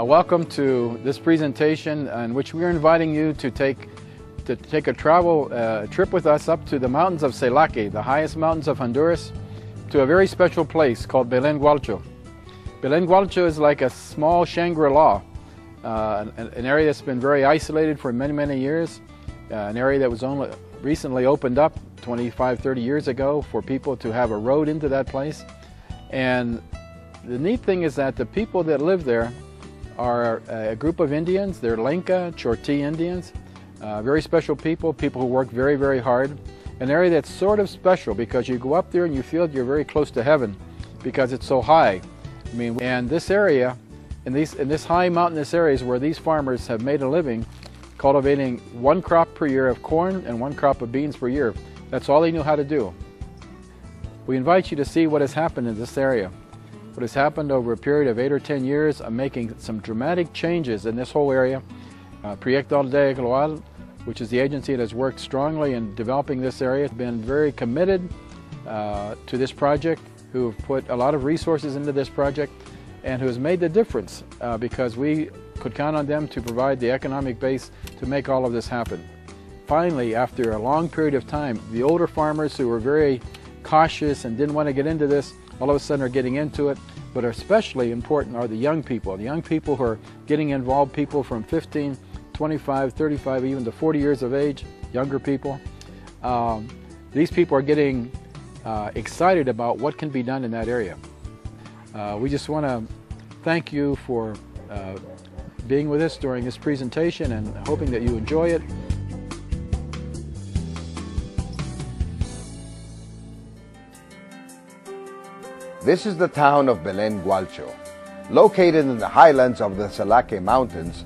Welcome to this presentation in which we are inviting you to take a travel trip with us up to the mountains of Selake, the highest mountains of Honduras, to a very special place called Belén Gualcho. Belén Gualcho is like a small Shangri-La, an area that's been very isolated for many, many years, an area that was only recently opened up 25, 30 years ago for people to have a road into that place. And the neat thing is that the people that live there are a group of Indians. They're Lenca, Chortí Indians, very special people who work very, very hard. An area that's sort of special because you go up there and you feel you're very close to heaven because it's so high. I mean, and this area, in this high mountainous areas where these farmers have made a living cultivating one crop per year of corn and one crop of beans per year. That's all they knew how to do. We invite you to see what has happened in this area. What has happened over a period of 8 or 10 years of making some dramatic changes in this whole area. Proyecto Aldea, which is the agency that has worked strongly in developing this area, has been very committed to this project, who have put a lot of resources into this project and who has made the difference because we could count on them to provide the economic base to make all of this happen. Finally, after a long period of time, the older farmers who were very cautious and didn't want to get into this, all of a sudden are getting into it. But especially important are the young people who are getting involved, people from 15, 25, 35, even to 40 years of age, younger people. These people are getting excited about what can be done in that area. We just want to thank you for being with us during this presentation and hoping that you enjoy it. This is the town of Belén Gualcho, located in the highlands of the Selake Mountains.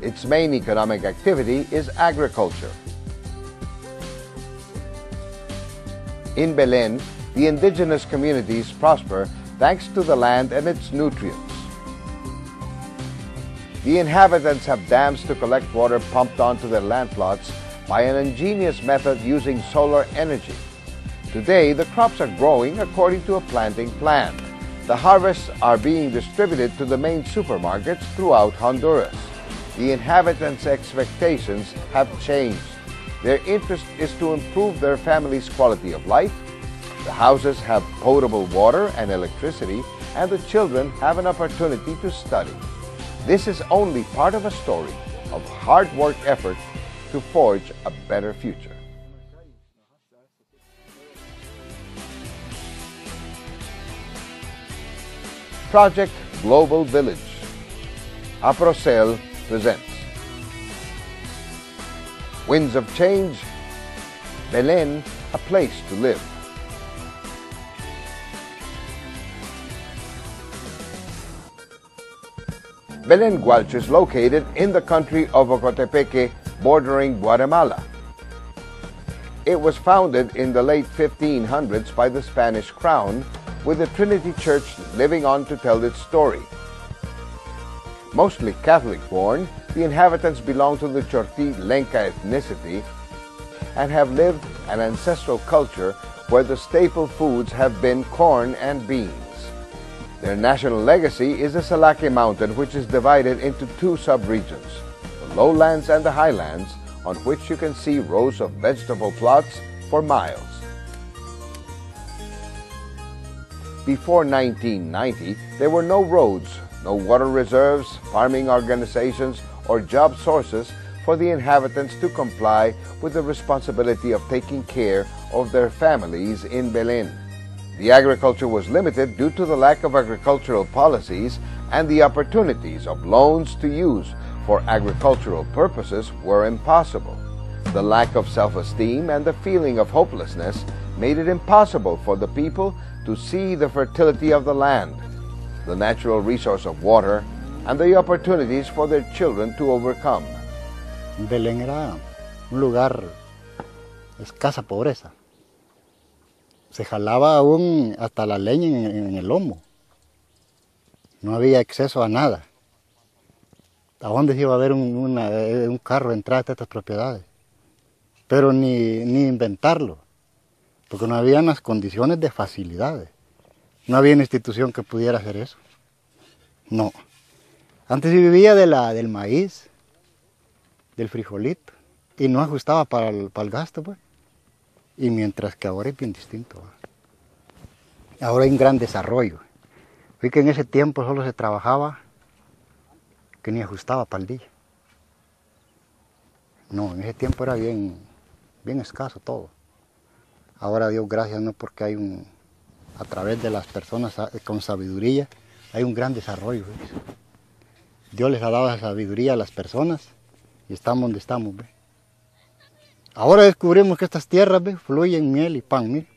Its main economic activity is agriculture. In Belén, the indigenous communities prosper thanks to the land and its nutrients. The inhabitants have dams to collect water pumped onto their land plots by an ingenious method using solar energy. Today, the crops are growing according to a planting plan. The harvests are being distributed to the main supermarkets throughout Honduras. The inhabitants' expectations have changed. Their interest is to improve their family's quality of life. The houses have potable water and electricity, and the children have an opportunity to study. This is only part of a story of hard work effort to forge a better future. Project Global Village. Aprocel presents Winds of Change, Belén, a place to live. Belén Gualcho is located in the country of Ocotepeque, bordering Guatemala. It was founded in the late 1500s by the Spanish crown, with the Trinity Church living on to tell its story. Mostly Catholic-born, the inhabitants belong to the Chortí Lenca ethnicity and have lived an ancestral culture where the staple foods have been corn and beans. Their national legacy is the Selake Mountain, which is divided into two sub-regions, the lowlands and the highlands, on which you can see rows of vegetable plots for miles. Before 1990, there were no roads, no water reserves, farming organizations, or job sources for the inhabitants to comply with the responsibility of taking care of their families in Belén. The agriculture was limited due to the lack of agricultural policies, and the opportunities of loans to use for agricultural purposes were impossible. The lack of self-esteem and the feeling of hopelessness made it impossible for the people to see the fertility of the land, the natural resource of water, and the opportunities for their children to overcome. Belén era un lugar de escasa pobreza. Se jalaba aún hasta la leña en el lomo. No había acceso a nada. ¿A dónde se iba a ver un carro entrar a estas propiedades? Pero ni inventarlo, porque no había las condiciones de facilidades. No había una institución que pudiera hacer eso. No. Antes yo vivía del maíz, del frijolito, y no ajustaba para el gasto, pues. Y mientras que ahora es bien distinto. Ahora hay un gran desarrollo. Fui que en ese tiempo solo se trabajaba que ni ajustaba para el día. No, en ese tiempo era bien escaso todo. Ahora Dios gracias, no, porque hay a través de las personas con sabiduría, hay un gran desarrollo. ¿Ves? Dios les ha dado esa sabiduría a las personas y estamos donde estamos. ¿Ves? Ahora descubrimos que estas tierras, ¿ves?, fluyen miel y pan. Mire.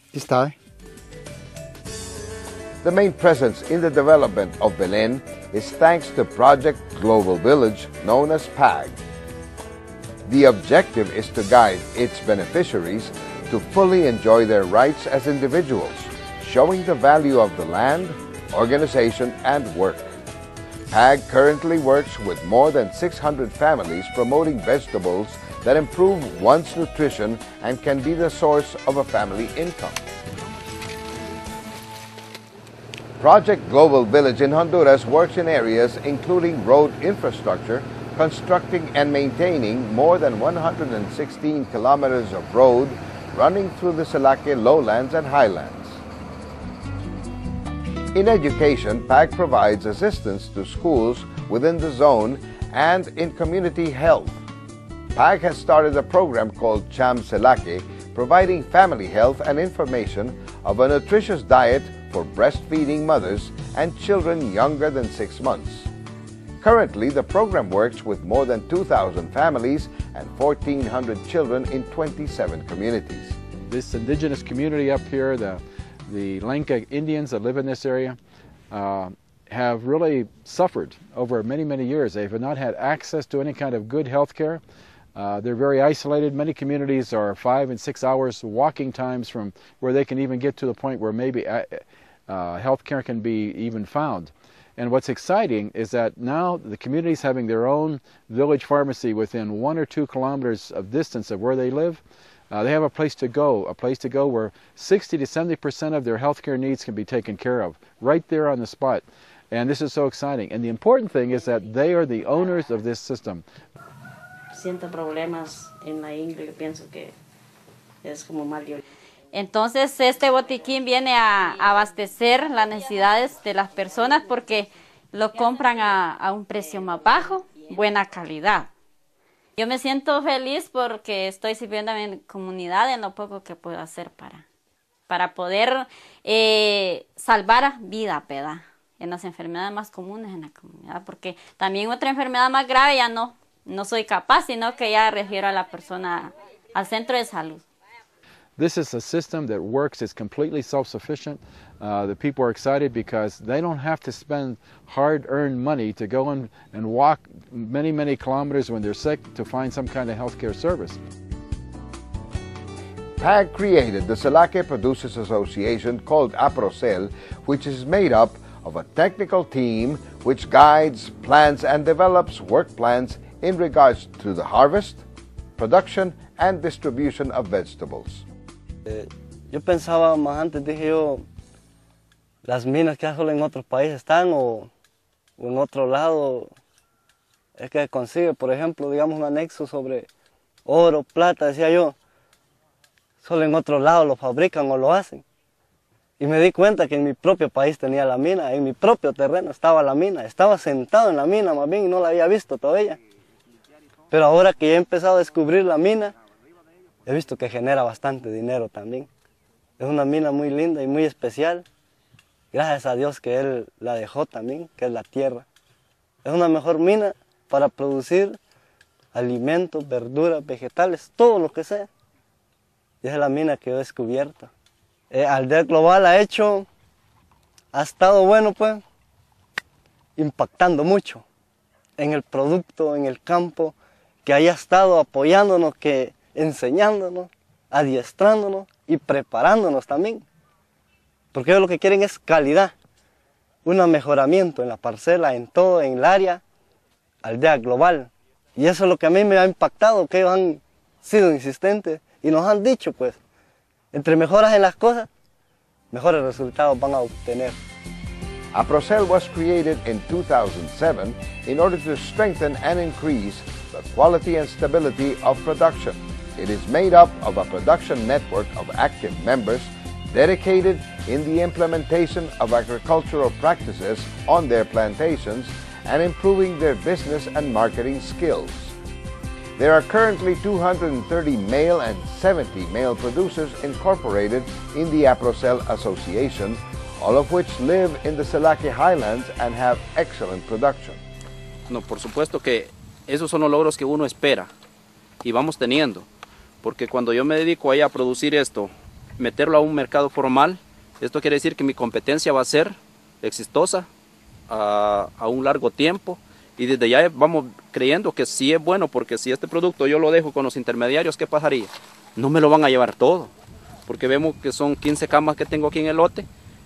Aquí está. The main presence in the development of Belén is thanks to Project Global Village, known as PAG. The objective is to guide its beneficiaries to fully enjoy their rights as individuals, showing the value of the land, organization, and work. PAG currently works with more than 600 families promoting vegetables that improve one's nutrition and can be the source of a family income. Project Global Village in Honduras works in areas including road infrastructure, constructing and maintaining more than 116 kilometers of road running through the Selake lowlands and highlands. In education, PAG provides assistance to schools within the zone and in community health. PAG has started a program called Cham Selake, providing family health and information of a nutritious diet for breastfeeding mothers and children younger than 6 months. Currently, the program works with more than 2,000 families and 1,400 children in 27 communities. This indigenous community up here, the Lenca Indians that live in this area, have really suffered over many, many years. They have not had access to any kind of good health care. They're very isolated. Many communities are 5 and 6 hours walking times from where they can even get to the point where maybe health care can be even found. And what's exciting is that now the community is having their own village pharmacy within 1 or 2 kilometers of distance of where they live. They have a place to go where 60 to 70% of their health care needs can be taken care of, right there on the spot. And this is so exciting. And the important thing is that they are the owners of this system. Siento problemas en la ingle, yo pienso que es como mal de origen. Entonces este botiquín viene a abastecer las necesidades de las personas porque lo compran a un precio más bajo, buena calidad. Yo me siento feliz porque estoy sirviendo a mi comunidad en lo poco que puedo hacer para poder salvar vida, ¿verdad?, en las enfermedades más comunes en la comunidad, porque también otra enfermedad más grave ya no soy capaz, sino que ya refiero a la persona al centro de salud. This is a system that works. It's completely self-sufficient. The people are excited because they don't have to spend hard-earned money to go and walk many, many kilometers when they're sick to find some kind of healthcare service. PAG created the Selake Producers Association called APROCEL, which is made up of a technical team which guides, plans, and develops work plans in regards to the harvest, production, and distribution of vegetables. Yo pensaba más antes, dije yo, las minas que solo en otros países están o en otro lado, es que consigue, por ejemplo, digamos un anexo sobre oro, plata, decía yo, solo en otro lado lo fabrican o lo hacen. Y me di cuenta que en mi propio país tenía la mina, en mi propio terreno estaba la mina, estaba sentado en la mina más bien y no la había visto todavía. Pero ahora que ya he empezado a descubrir la mina, he visto que genera bastante dinero también. Es una mina muy linda y muy especial. Gracias a Dios que Él la dejó también, que es la tierra. Es una mejor mina para producir alimentos, verduras, vegetales, todo lo que sea. Y esa es la mina que yo he descubierto. Aldea Global ha estado bueno pues, impactando mucho en el producto, en el campo, que haya estado apoyándonos, que enseñándonos, adiestrándonos y preparándonos también. Porque ellos lo que quieren es calidad, un mejoramiento en la parcela, en todo, en el área, Aldea Global. Y eso es lo que a mí me ha impactado, que ellos han sido insistentes y nos han dicho, pues, entre mejoras en las cosas, mejores resultados van a obtener. Aprocel was created in 2007 in order to strengthen and increase the quality and stability of production. It is made up of a production network of active members dedicated in the implementation of agricultural practices on their plantations and improving their business and marketing skills. There are currently 230 male and 70 male producers incorporated in the Aprocel Association, all of which live in the Selake Highlands and have excellent production. No, por supuesto que esos son los logros que uno espera y vamos teniendo, porque cuando yo me dedico ahí a producir esto, meterlo a un mercado formal, esto quiere decir que mi competencia va a ser exitosa a un largo tiempo, y desde ya vamos creyendo que sí es bueno, porque si este producto yo lo dejo con los intermediarios, ¿qué pasaría? No me lo van a llevar todo, porque vemos que son 15 camas que tengo aquí en el lote.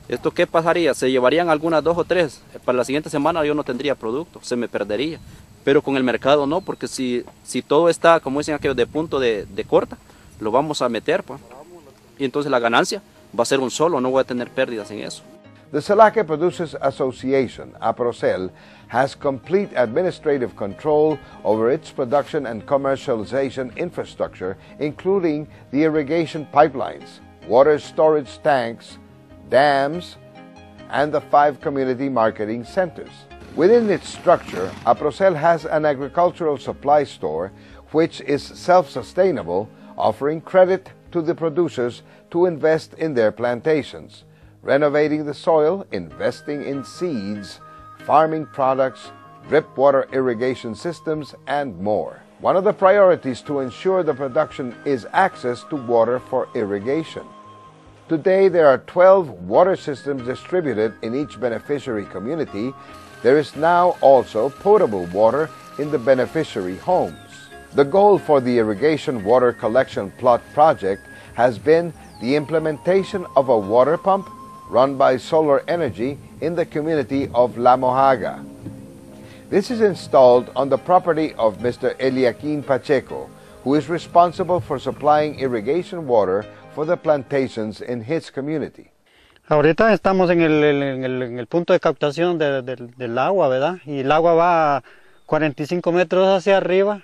¿Esto qué pasaría? Se llevarían algunas 2 o 3. Para la siguiente semana yo no tendría producto, se me perdería. Pero con el mercado no, porque si todo está, como dicen aquellos, de punto de corta, lo vamos a meter, pues. Y entonces la ganancia va a ser un solo, no voy a tener pérdidas en eso. The Selake Producers Association, Aprocel, has complete administrative control over its production and commercialization infrastructure, including the irrigation pipelines, water storage tanks, dams, and the 5 community marketing centers. Within its structure, Aprocel has an agricultural supply store which is self-sustainable, offering credit to the producers to invest in their plantations, renovating the soil, investing in seeds, farming products, drip water irrigation systems, and more. One of the priorities to ensure the production is access to water for irrigation. Today, there are 12 water systems distributed in each beneficiary community. There is now also potable water in the beneficiary homes. The goal for the irrigation water collection plot project has been the implementation of a water pump run by solar energy in the community of La Mojaga. This is installed on the property of Mr. Eliaquin Pacheco, who is responsible for supplying irrigation water for the plantations in his community. Ahorita estamos en el punto de captación del agua, ¿verdad? Y el agua va a 45 metros hacia arriba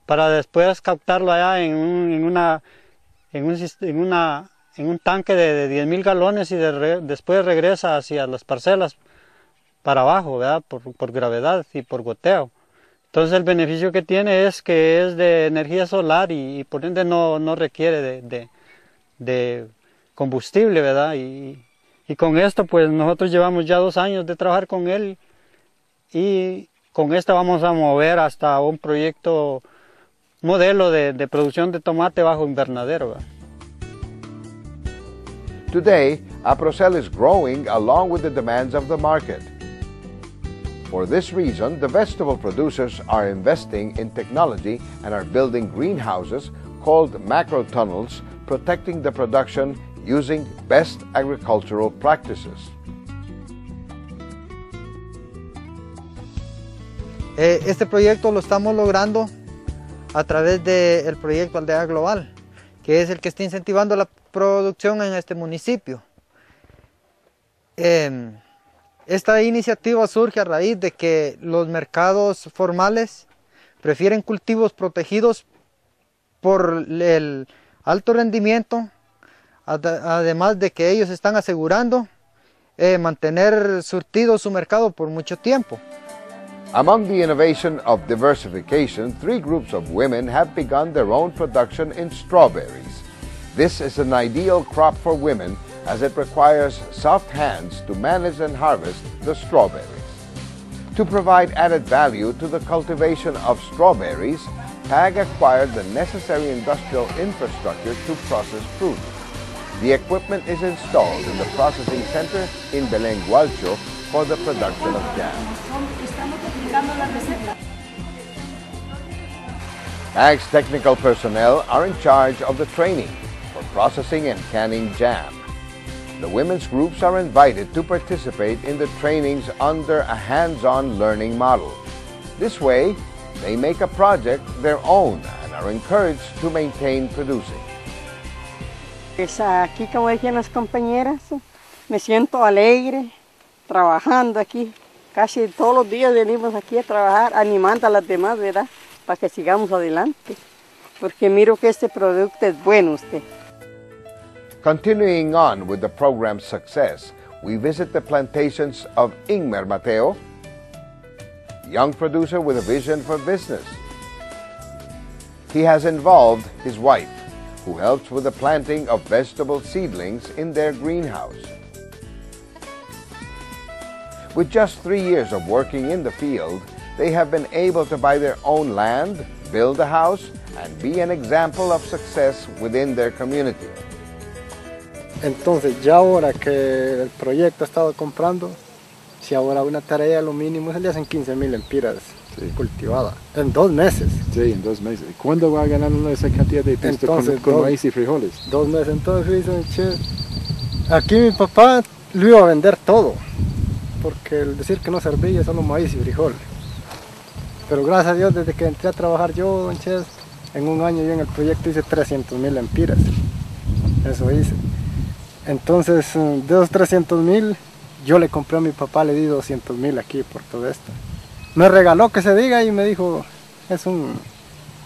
para después captarlo allá en un tanque de 10,000 galones y después regresa hacia las parcelas para abajo, ¿verdad? Por gravedad y por goteo. Entonces el beneficio que tiene es que es de energía solar y por ende no requiere de combustible, ¿verdad? Y con esto pues nosotros llevamos ya 2 años de trabajar con él y con esto vamos a mover hasta un proyecto modelo de producción de tomate bajo invernadero, ¿verdad? Today, Aprocel is growing along with the demands of the market. For this reason, the vegetable producers are investing in technology and are building greenhouses called macro tunnels, protecting the production using best agricultural practices. Este proyecto lo estamos logrando a través del proyecto Aldea Global, que es el que está incentivando la producción en este municipio. Esta iniciativa surge a raíz de que los mercados formales prefieren cultivos protegidos por el alto rendimiento, además de que ellos están asegurando mantener surtido su mercado por mucho tiempo. Among the innovation of diversification, 3 groups of women have begun their own production in strawberries. This is an ideal crop for women as it requires soft hands to manage and harvest the strawberries. To provide added value to the cultivation of strawberries, PAG acquired the necessary industrial infrastructure to process fruit. The equipment is installed in the processing center in Belén, Gualcho for the production of jam. PAG's technical personnel are in charge of the training for processing and canning jam. The women's groups are invited to participate in the trainings under a hands-on learning model. This way, they make a project their own and are encouraged to maintain producing. Pues aquí, como decían las compañeras, me siento alegre, trabajando aquí. Casi todos los días venimos aquí a trabajar, animando a las demás, ¿verdad? Para que sigamos adelante. Porque miro que este producto es bueno usted. Continuing on with the program's success, we visit the plantations of Ingmer Mateo, young producer with a vision for business. He has involved his wife, who helps with the planting of vegetable seedlings in their greenhouse. With just 3 years of working in the field, they have been able to buy their own land, build a house, and be an example of success within their community. Entonces, ya ahora que el proyecto ha estado comprando, si ahora una tarea lo mínimo se le hacen 15,000 empiras cultivadas en 2 meses. Sí, en 2 meses. ¿Y cuándo va a ganar uno esa cantidad de pesto con maíz y frijoles? 2 meses. Entonces dice, che, aquí mi papá lo iba a vender todo, porque el decir que no servía solo maíz y frijol. Pero gracias a Dios, desde que entré a trabajar yo, don Ches, en un año yo en el proyecto hice 300,000 empiras. Eso hice. Entonces, de esos 300,000, yo le compré a mi papá, le di 200,000 aquí por todo esto. Me regaló que se diga y me dijo, es un...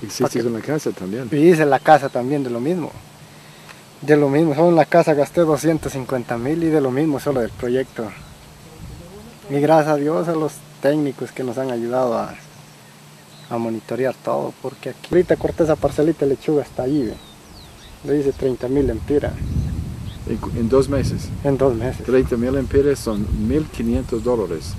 Hiciste en la casa también. Y hice la casa también de lo mismo. De lo mismo, solo en la casa gasté 250,000 y de lo mismo solo del proyecto. Y gracias a Dios a los técnicos que nos han ayudado a monitorear todo, porque aquí ahorita corté esa parcelita de lechuga hasta allí, le hice 30,000 empiras. En 2 meses. En 2 meses. 30,000 empiras son $1,500,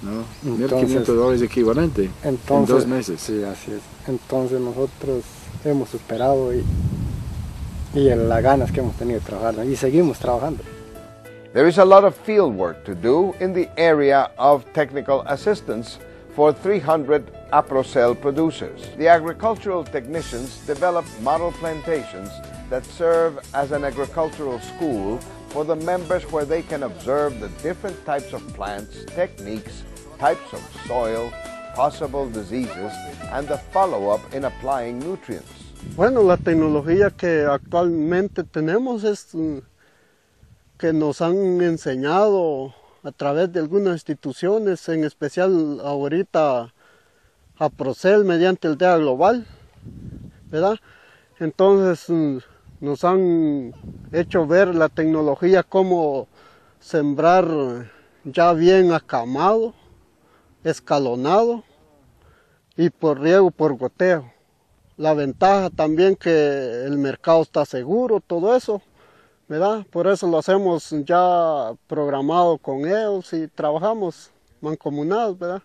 ¿no? $1,500 equivalente en 2 meses. Sí, así es. Entonces nosotros hemos superado y las ganas que hemos tenido de trabajar, ¿no? Y seguimos trabajando. There is a lot of field work to do in the area of technical assistance for 300 Aprocell producers. The agricultural technicians develop model plantations that serve as an agricultural school for the members where they can observe the different types of plants, techniques, types of soil, possible diseases, and the follow-up in applying nutrients. Bueno, la tecnología que actualmente tenemos es que nos han enseñado a través de algunas instituciones, en especial ahorita Aprocell mediante Aldea global, ¿verdad? Entonces nos han hecho ver la tecnología cómo sembrar ya bien acamado, escalonado y por riego, por goteo. La ventaja también que el mercado está seguro, todo eso, ¿verdad? Por eso lo hacemos ya programado con ellos y trabajamos mancomunados, ¿verdad?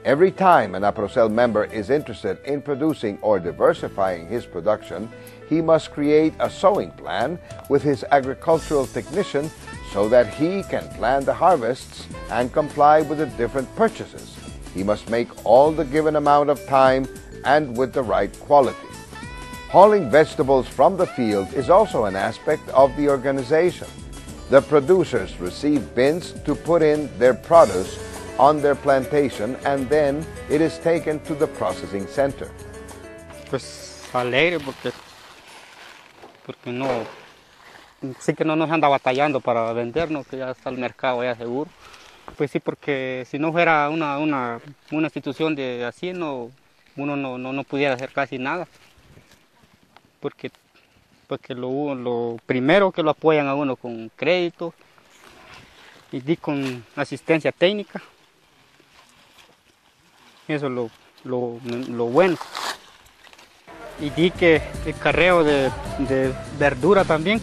Every time an Aprocell member is interested in producing or diversifying his production, he must create a sowing plan with his agricultural technician so that he can plan the harvests and comply with the different purchases. He must make all the given amount of time and with the right quality. Hauling vegetables from the field is also an aspect of the organization. The producers receive bins to put in their produce on their plantation and then it is taken to the processing center. Pues alegre porque no, sí que no nos anda batallando para vendernos, que ya está el mercado ya seguro. Pues sí, porque si no fuera una institución de así, uno no pudiera hacer casi nada. Porque lo primero que lo apoyan a uno con crédito y con asistencia técnica. Eso es lo bueno. Y di que el carreo de verdura también.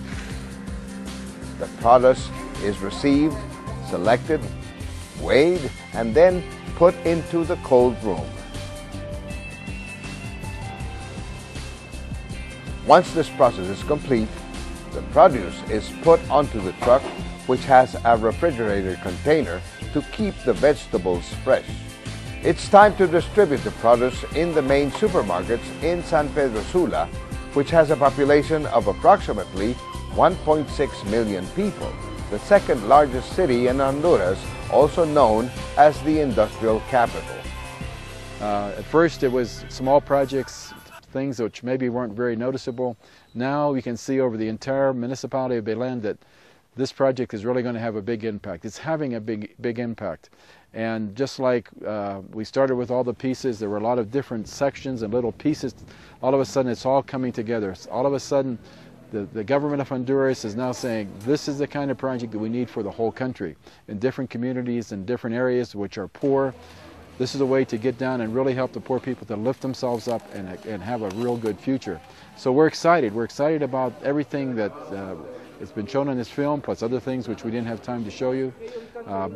The produce is received, selected, weighed, and then put into the cold room. Once this process is complete, the produce is put onto the truck, which has a refrigerator container to keep the vegetables fresh. It's time to distribute the produce in the main supermarkets in San Pedro Sula, which has a population of approximately 1.6 million people, the second largest city in Honduras, also known as the industrial capital. At first it was small projects, things which maybe weren't very noticeable. Now you can see over the entire municipality of Belen that this project is really going to have a big impact. It's having a big impact. And just like we started with all the pieces, there were a lot of different sections and little pieces. All of a sudden, it's all coming together. All of a sudden, the government of Honduras is now saying, this is the kind of project that we need for the whole country. In different communities and different areas which are poor, this is a way to get down and really help the poor people to lift themselves up and have a real good future. So we're excited. We're excited about everything that it's been shown in this film, plus other things which we didn't have time to show you.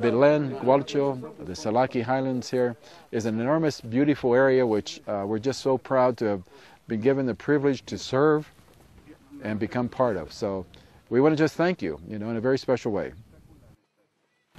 Belén, Gualcho, the Selaqui Highlands here, is an enormous, beautiful area which we're just so proud to have been given the privilege to serve and become part of. So we want to just thank you, in a very special way.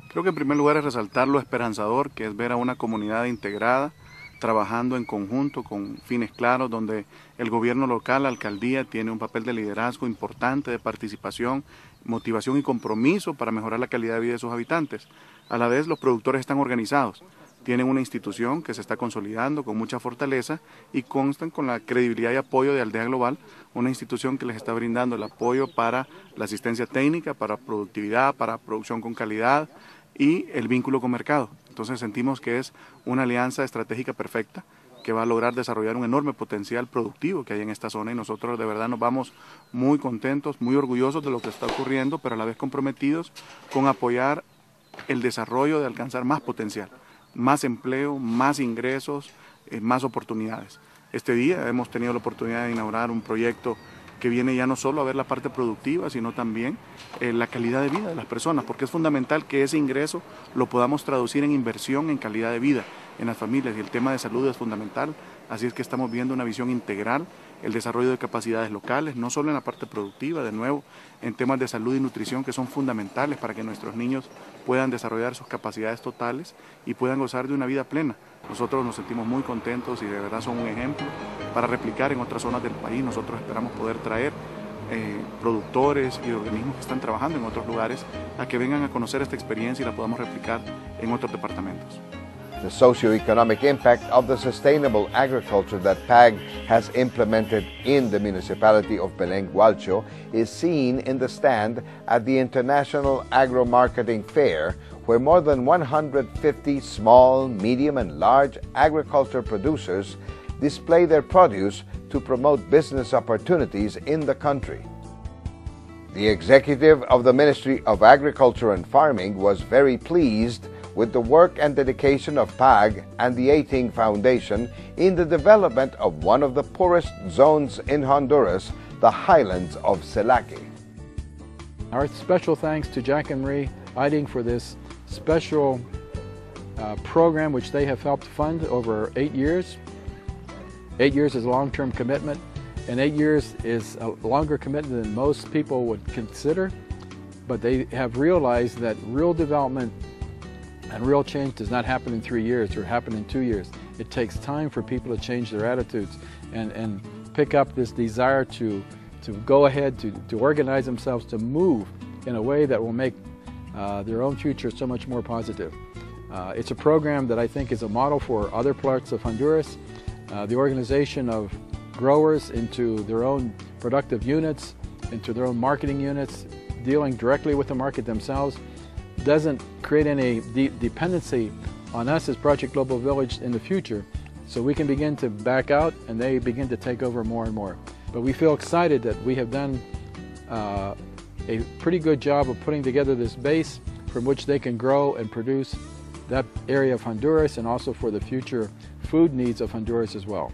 Creo que en primer lugar es resaltar lo esperanzador que es ver a una comunidad integrada, trabajando en conjunto con fines claros, donde el gobierno local, la alcaldía, tiene un papel de liderazgo importante, de participación, motivación y compromiso para mejorar la calidad de vida de sus habitantes. A la vez, los productores están organizados, tienen una institución que se está consolidando con mucha fortaleza y constan con la credibilidad y apoyo de Aldea Global, una institución que les está brindando el apoyo para la asistencia técnica, para productividad, para producción con calidad y el vínculo con mercado. Entonces sentimos que es una alianza estratégica perfecta que va a lograr desarrollar un enorme potencial productivo que hay en esta zona, y nosotros de verdad nos vamos muy contentos, muy orgullosos de lo que está ocurriendo, pero a la vez comprometidos con apoyar el desarrollo de alcanzar más potencial, más empleo, más ingresos, más oportunidades. Este día hemos tenido la oportunidad de inaugurar un proyecto que viene ya no solo a ver la parte productiva, sino también la calidad de vida de las personas, porque es fundamental que ese ingreso lo podamos traducir en inversión en calidad de vida en las familias, y el tema de salud es fundamental. Así es que estamos viendo una visión integral, el desarrollo de capacidades locales, no solo en la parte productiva, de nuevo, en temas de salud y nutrición que son fundamentales para que nuestros niños puedan desarrollar sus capacidades totales y puedan gozar de una vida plena. Nosotros nos sentimos muy contentos y de verdad son un ejemplo para replicar en otras zonas del país. Nosotros esperamos poder traer productores y organismos que están trabajando en otros lugares a que vengan a conocer esta experiencia y la podamos replicar en otros departamentos. The socioeconomic impact of the sustainable agriculture that PAG has implemented in the municipality of Belén Gualcho is seen in the stand at the International Agro-Marketing Fair, where more than 150 small, medium and large agriculture producers display their produce to promote business opportunities in the country. The executive of the Ministry of Agriculture and Farming was very pleased with the work and dedication of PAG and the Ating Foundation in the development of one of the poorest zones in Honduras, the highlands of Selaqui. Our special thanks to Jack and Marie Ating for this special program which they have helped fund over 8 years. 8 years is a long-term commitment, and 8 years is a longer commitment than most people would consider, but they have realized that real development and real change does not happen in 3 years or happen in 2 years. It takes time for people to change their attitudes and pick up this desire to go ahead, to organize themselves, to move in a way that will make their own future so much more positive. It's a program that I think is a model for other parts of Honduras. The organization of growers into their own productive units, into their own marketing units, dealing directly with the market themselves, doesn't create any dependency on us as Project Global Village in the future, so we can begin to back out and they begin to take over more and more. But we feel excited that we have done a pretty good job of putting together this base from which they can grow and produce that area of Honduras and also for the future food needs of Honduras as well.